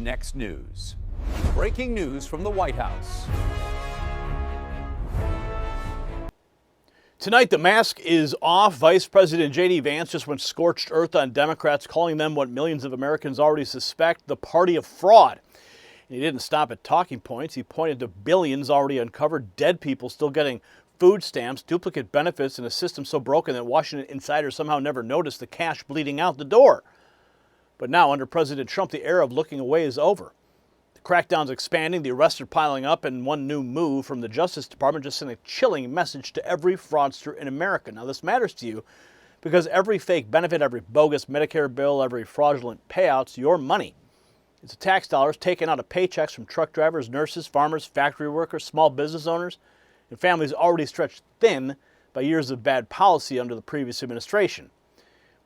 next news. Breaking news from the White House. Tonight, the mask is off. Vice President J.D. Vance just went scorched earth on Democrats, calling them what millions of Americans already suspect, the party of fraud. And he didn't stop at talking points. He pointed to billions already uncovered, dead people still getting food stamps, duplicate benefits, and a system so broken that Washington insiders somehow never noticed the cash bleeding out the door. But now, under President Trump, the era of looking away is over. The crackdown's expanding, the arrests are piling up, and one new move from the Justice Department just sent a chilling message to every fraudster in America. Now, this matters to you because every fake benefit, every bogus Medicare bill, every fraudulent payout's your money. It's the tax dollars taken out of paychecks from truck drivers, nurses, farmers, factory workers, small business owners, and families already stretched thin by years of bad policy under the previous administration.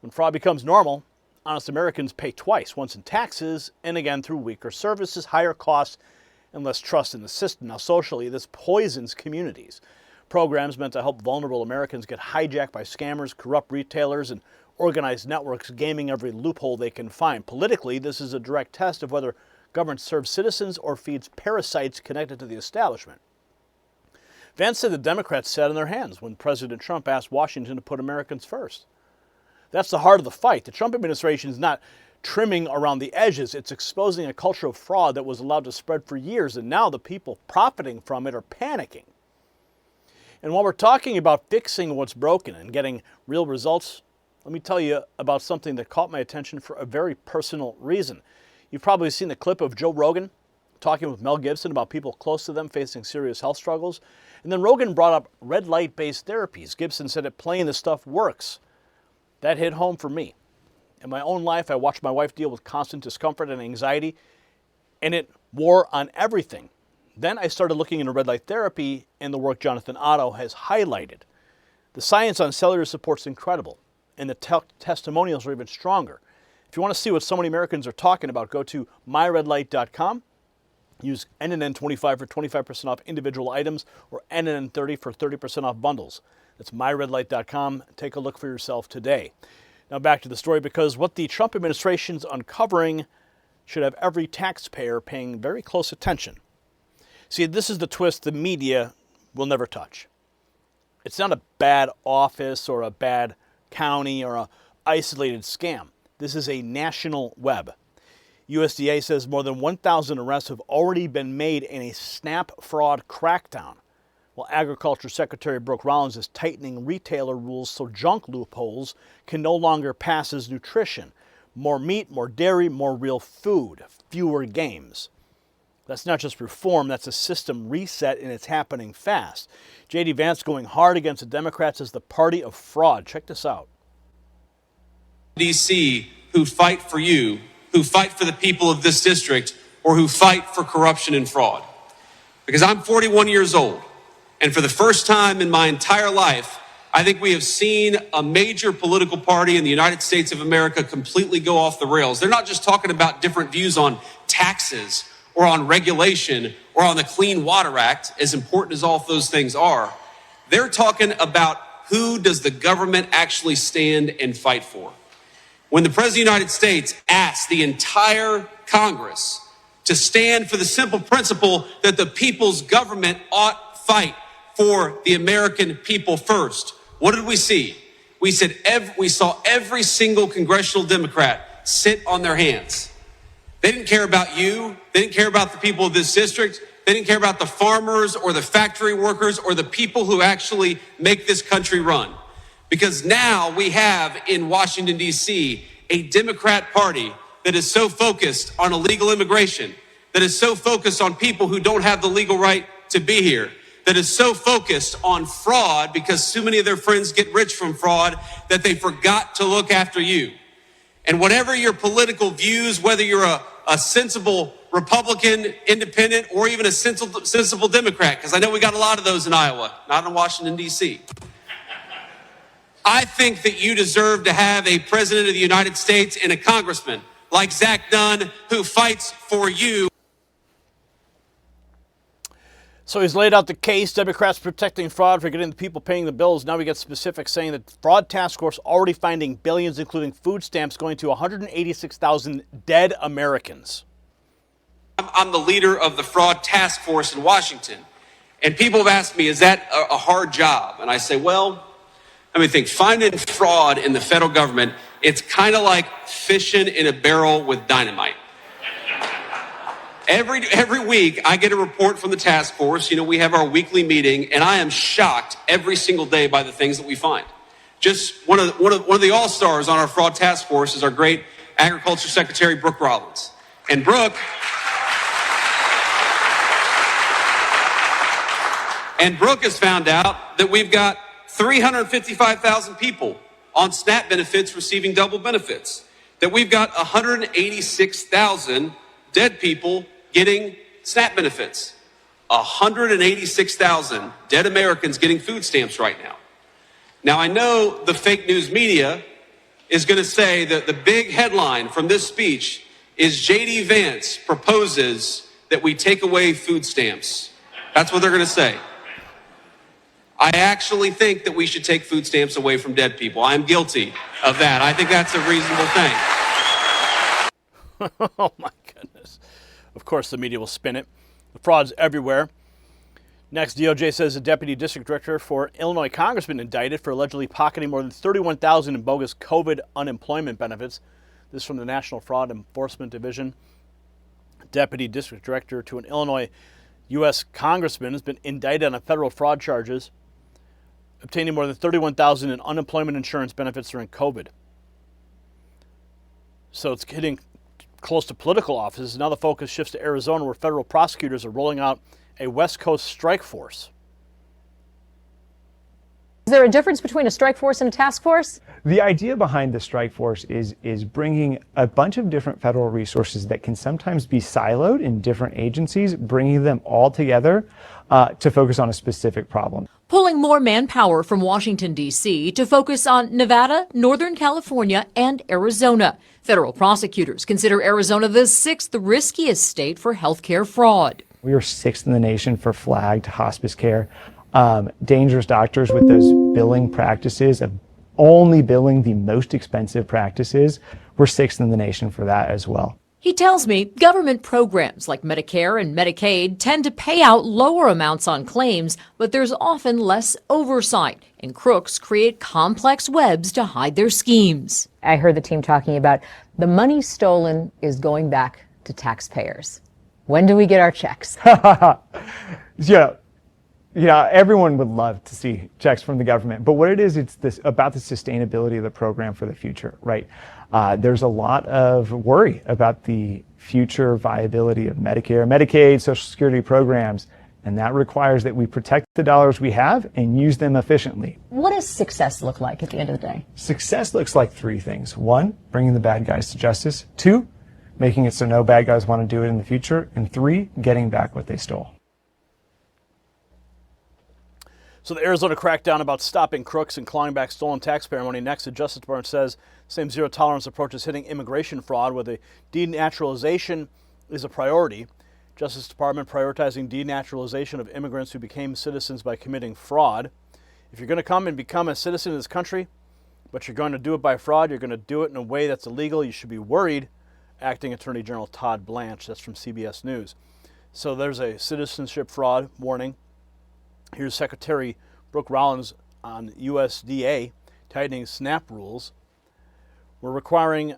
When fraud becomes normal, honest Americans pay twice, once in taxes and again through weaker services, higher costs, and less trust in the system. Now, socially, this poisons communities. Programs meant to help vulnerable Americans get hijacked by scammers, corrupt retailers, and organized networks gaming every loophole they can find. Politically, this is a direct test of whether government serves citizens or feeds parasites connected to the establishment. Vance said the Democrats sat on their hands when President Trump asked Washington to put Americans first. That's the heart of the fight. The Trump administration is not trimming around the edges. It's exposing a culture of fraud that was allowed to spread for years, and now the people profiting from it are panicking. And while we're talking about fixing what's broken and getting real results, let me tell you about something that caught my attention for a very personal reason. You've probably seen the clip of Joe Rogan talking with Mel Gibson about people close to them facing serious health struggles. And then Rogan brought up red light-based therapies. Gibson said that playing this stuff works. That hit home for me. In my own life, I watched my wife deal with constant discomfort and anxiety, and it wore on everything. Then I started looking into red light therapy and the work Jonathan Otto has highlighted. The science on cellular support's incredible, and the testimonials are even stronger. If you want to see what so many Americans are talking about, go to myredlight.com. Use NNN25 for 25% off individual items or NNN30 for 30% off bundles. That's myredlight.com. Take a look for yourself today. Now back to the story, because what the Trump administration's uncovering should have every taxpayer paying very close attention. See, this is the twist the media will never touch. It's not a bad office or a bad county or an isolated scam. This is a national web. USDA says more than 1,000 arrests have already been made in a SNAP fraud crackdown, while Agriculture Secretary Brooke Rollins is tightening retailer rules so junk loopholes can no longer pass as nutrition. More meat, more dairy, more real food, fewer games. That's not just reform, that's a system reset, and it's happening fast. JD Vance going hard against the Democrats as the party of fraud. Check this out. D.C. who fight for you, who fight for the people of this district, or who fight for corruption and fraud. Because I'm 41 years old. And for the first time in my entire life, I think we have seen a major political party in the United States of America completely go off the rails. They're not just talking about different views on taxes or on regulation or on the Clean Water Act, as important as all of those things are. They're talking about who does the government actually stand and fight for. When the President of the United States asked the entire Congress to stand for the simple principle that the people's government ought fight for the American people first, what did we see? We saw every single congressional Democrat sit on their hands. They didn't care about you. They didn't care about the people of this district. They didn't care about the farmers or the factory workers or the people who actually make this country run. Because now we have in Washington, D.C., a Democrat Party that is so focused on illegal immigration, that is so focused on people who don't have the legal right to be here, that is so focused on fraud because so many of their friends get rich from fraud that they forgot to look after you. And whatever your political views, whether you're a sensible Republican, independent, or even a sensible Democrat, because I know we got a lot of those in Iowa, not in Washington, D.C. I think that you deserve to have a president of the United States and a congressman like Zach Dunn who fights for you. So he's laid out the case, Democrats protecting fraud, forgetting the people paying the bills. Now we get specifics saying that fraud task force already finding billions, including food stamps, going to 186,000 dead Americans. I'm the leader of the fraud task force in Washington. And people have asked me, is that a hard job? And I say, well, let me think. Finding fraud in the federal government, it's kind of like fishing in a barrel with dynamite. Every week, I get a report from the task force. You know, we have our weekly meeting, and I am shocked every single day by the things that we find. Just one of the all-stars on our fraud task force is our great Agriculture Secretary, Brooke Rollins. And Brooke has found out that we've got 355,000 people on SNAP benefits receiving double benefits, that we've got 186,000 dead people getting SNAP benefits, 186,000 dead Americans getting food stamps right now. Now, I know the fake news media is going to say that the big headline from this speech is JD Vance proposes that we take away food stamps. That's what they're going to say. I actually think that we should take food stamps away from dead people. I'm guilty of that. I think that's a reasonable thing. Oh, my goodness. Of course, the media will spin it. The fraud's everywhere. Next, DOJ says a deputy district director for Illinois congressman indicted for allegedly pocketing more than $31,000 in bogus COVID unemployment benefits. This from the National Fraud Enforcement Division. Deputy district director to an Illinois U.S. congressman has been indicted on federal fraud charges, obtaining more than $31,000 in unemployment insurance benefits during COVID. So it's hitting close to political offices. Now the focus shifts to Arizona, where federal prosecutors are rolling out a West Coast strike force. Is there a difference between a strike force and a task force? The idea behind the strike force is bringing a bunch of different federal resources that can sometimes be siloed in different agencies, bringing them all together to focus on a specific problem. Pulling more manpower from Washington, D.C. to focus on Nevada, Northern California, and Arizona. Federal prosecutors consider Arizona the sixth riskiest state for healthcare fraud. We are sixth in the nation for flagged hospice care. Dangerous doctors with those billing practices of only billing the most expensive practices. We're sixth in the nation for that as well. He tells me government programs like Medicare and Medicaid tend to pay out lower amounts on claims, but there's often less oversight, and crooks create complex webs to hide their schemes. I heard the team talking about the money stolen is going back to taxpayers. When do we get our checks? Yeah, everyone would love to see checks from the government, but what it is, it's this about the sustainability of the program for the future, right? There's a lot of worry about the future viability of Medicare, Medicaid, Social Security programs, and that requires that we protect the dollars we have and use them efficiently. What does success look like at the end of the day? Success looks like three things. One, bringing the bad guys to justice. Two, making it so no bad guys want to do it in the future. And three, getting back what they stole. So the Arizona crackdown about stopping crooks and clawing back stolen taxpayer money. Next, the Justice Department says same zero-tolerance approach is hitting immigration fraud, where the denaturalization is a priority. Justice Department prioritizing denaturalization of immigrants who became citizens by committing fraud. If you're going to come and become a citizen of this country, but you're going to do it by fraud, you're going to do it in a way that's illegal, you should be worried. Acting Attorney General Todd Blanche, that's from CBS News. So there's a citizenship fraud warning. Here's Secretary Brooke Rollins on USDA tightening SNAP rules. We're requiring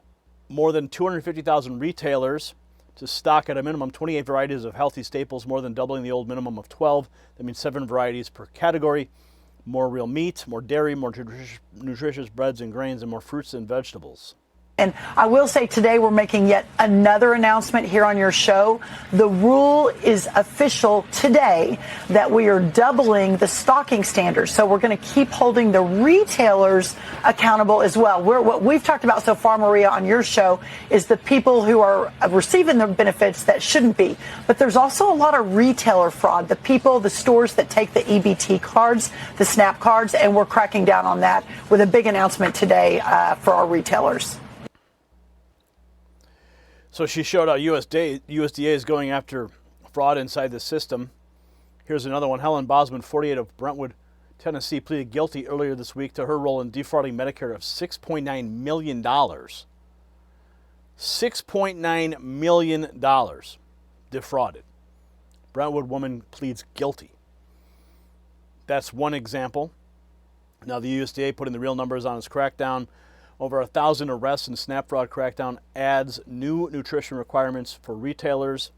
more than 250,000 retailers to stock at a minimum 28 varieties of healthy staples, more than doubling the old minimum of 12. That means 7 varieties per category. More real meat, more dairy, more nutritious breads and grains, and more fruits and vegetables. And I will say today we're making yet another announcement here on your show. The rule is official today that we are doubling the stocking standards. So we're going to keep holding the retailers accountable as well. What we've talked about so far, Maria, on your show is the people who are receiving the benefits that shouldn't be. But there's also a lot of retailer fraud, the people, the stores that take the EBT cards, the SNAP cards, and we're cracking down on that with a big announcement today for our retailers. So she showed how USDA is going after fraud inside the system. Here's another one. Helen Bosman, 48 of Brentwood, Tennessee, pleaded guilty earlier this week to her role in defrauding Medicare of $6.9 million. $6.9 million. defrauded. Brentwood woman pleads guilty. That's one example. Now, the USDA putting the real numbers on its crackdown. Over 1,000 arrests in SNAP fraud crackdown adds new nutrition requirements for retailers.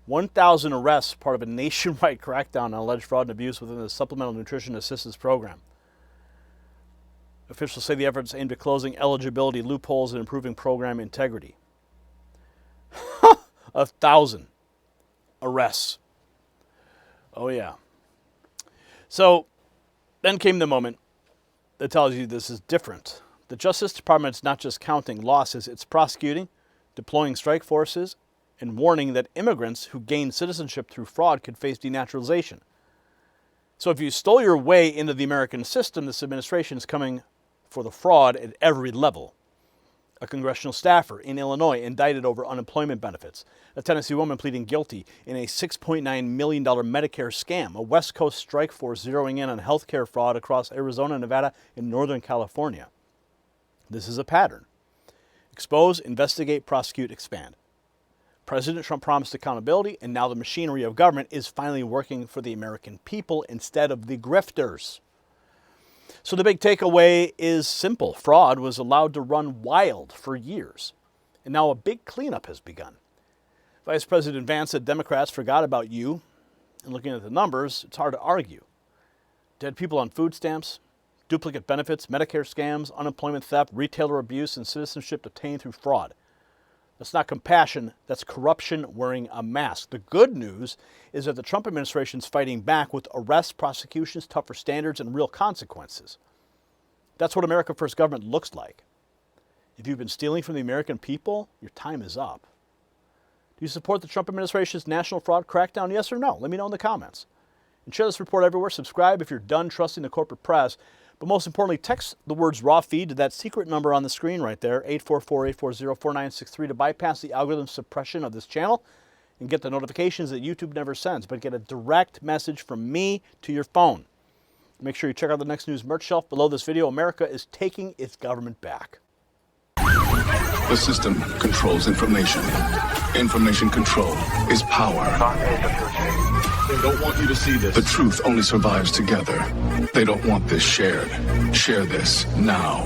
1,000 arrests, part of a nationwide crackdown on alleged fraud and abuse within the Supplemental Nutrition Assistance Program. Officials say the efforts aimed at closing eligibility loopholes and improving program integrity. 1,000 arrests. Oh, yeah. So then came the moment that tells you this is different. The Justice Department's not just counting losses, it's prosecuting, deploying strike forces, and warning that immigrants who gain citizenship through fraud could face denaturalization. So if you stole your way into the American system, this administration is coming for the fraud at every level. A congressional staffer in Illinois indicted over unemployment benefits. A Tennessee woman pleading guilty in a $6.9 million Medicare scam. A West Coast strike force zeroing in on healthcare fraud across Arizona, Nevada, and Northern California. This is a pattern. Expose, investigate, prosecute, expand. President Trump promised accountability, and now the machinery of government is finally working for the American people instead of the grifters. So the big takeaway is simple. Fraud was allowed to run wild for years, and now a big cleanup has begun. Vice President Vance said Democrats forgot about you, and looking at the numbers, it's hard to argue. Dead people on food stamps, duplicate benefits, Medicare scams, unemployment theft, retailer abuse, and citizenship obtained through fraud. That's not compassion, that's corruption wearing a mask. The good news is that the Trump administration is fighting back with arrests, prosecutions, tougher standards, and real consequences. That's what America First government looks like. If you've been stealing from the American people, your time is up. Do you support the Trump administration's national fraud crackdown, yes or no? Let me know in the comments. And share this report everywhere. Subscribe if you're done trusting the corporate press. But most importantly, text the words raw feed to that secret number on the screen right there, 844-840-4963, to bypass the algorithm suppression of this channel and get the notifications that YouTube never sends, but get a direct message from me to your phone. Make sure you check out the next news merch shelf below this video. America is taking its government back. The system controls information. Information control is power. They don't want you to see this. The truth only survives together. They don't want this shared. Share this now.